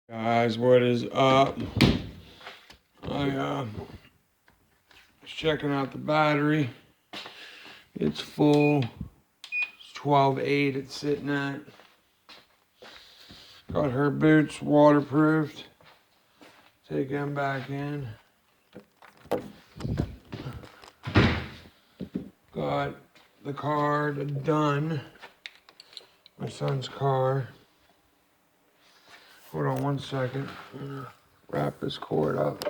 Guys, what is up? I was checking out the battery. It's full. It's 12.8 it's sitting at. Got her boots waterproofed. Take them back in. Got the car done. My son's car. Hold on one second. I'm gonna wrap this cord up.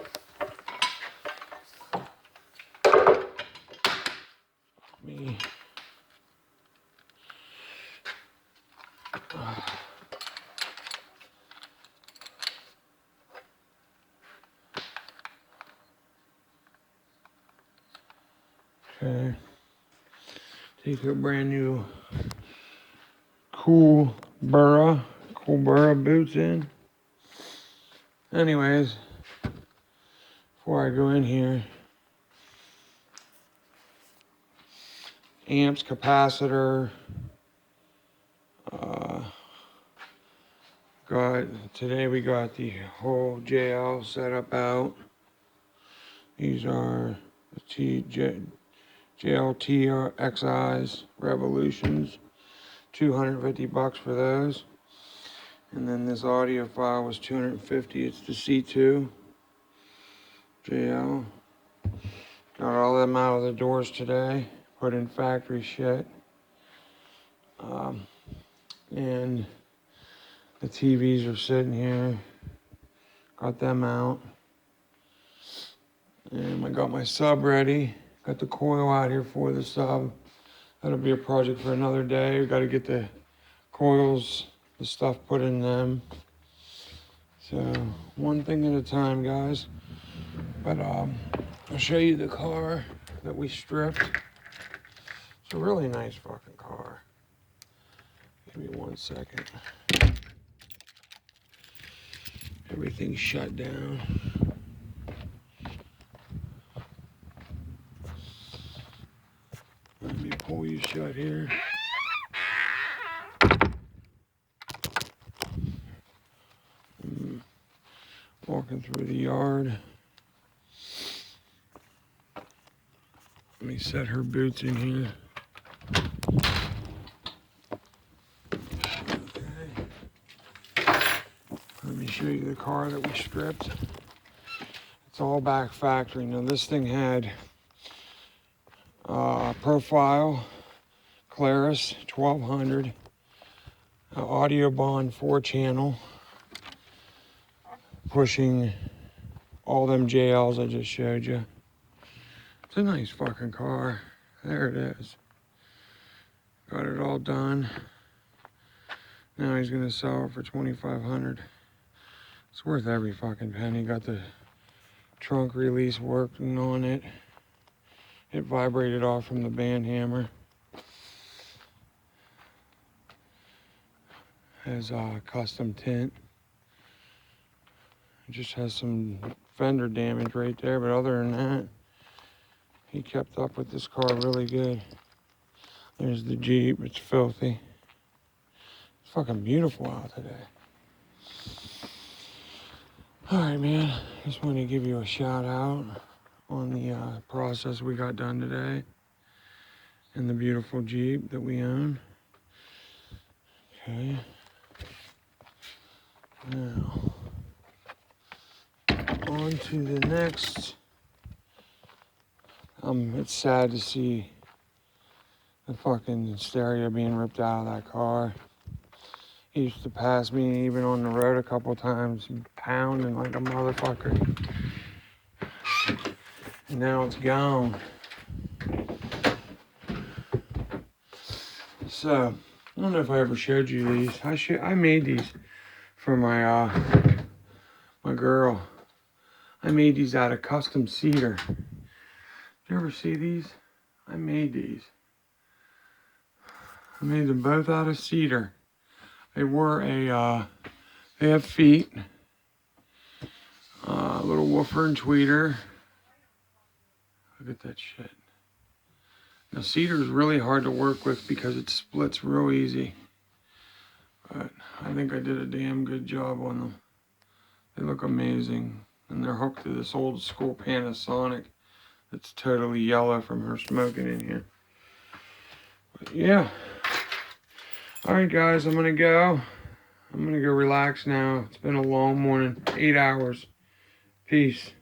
Me. Okay. Take a brand new cool Burra boots in. Anyways, before I go in here, amps, capacitor, today we got the whole JL setup out. These are the JLT XIs, Revolutions, $250 for those. And then this audio file was $250. It's the C2 JL. Got all them out of the doors today. Put in factory shit. And the TVs are sitting here. Got them out. And I got my sub ready. Got the coil out here for the sub. That'll be a project for another day. We got to get the coils, the stuff put in them. So one thing at a time, guys. But I'll show you the car that we stripped. It's a really nice fucking car. Give me 1 second. Everything's shut down. Let me pull you shut here. Walking through the yard. Let me set her boots in here. Okay. Let me show you the car that we stripped. It's all back factory. Now this thing had profile, Claris 1200, audio bond 4-channel, pushing all them JLs I just showed you. It's a nice fucking car. There it is. Got it all done. Now he's gonna sell it for $2,500. It's worth every fucking penny. Got the trunk release working on it. It vibrated off from the band hammer. Has a custom tint. It just has some fender damage right there, but other than that, he kept up with this car really good. There's the Jeep, it's filthy. It's fucking beautiful out today. All right, man, just want to give you a shout out on the process we got done today and the beautiful Jeep that we own. Okay. Now, on to the next. It's sad to see the fucking stereo being ripped out of that car. He used to pass me even on the road a couple times, pounding like a motherfucker. And now it's gone. So, I don't know if I ever showed you these. I made these for my my girl. I made these out of custom cedar. Did you ever see these? I made these. I made them both out of cedar. They were they have feet. Little woofer and tweeter. Look at that shit. Now cedar is really hard to work with because it splits real easy. But I think I did a damn good job on them. They look amazing. And they're hooked to this old school Panasonic that's totally yellow from her smoking in here. But yeah. Alright guys, I'm gonna go. I'm gonna go relax now. It's been a long morning, 8 hours. Peace.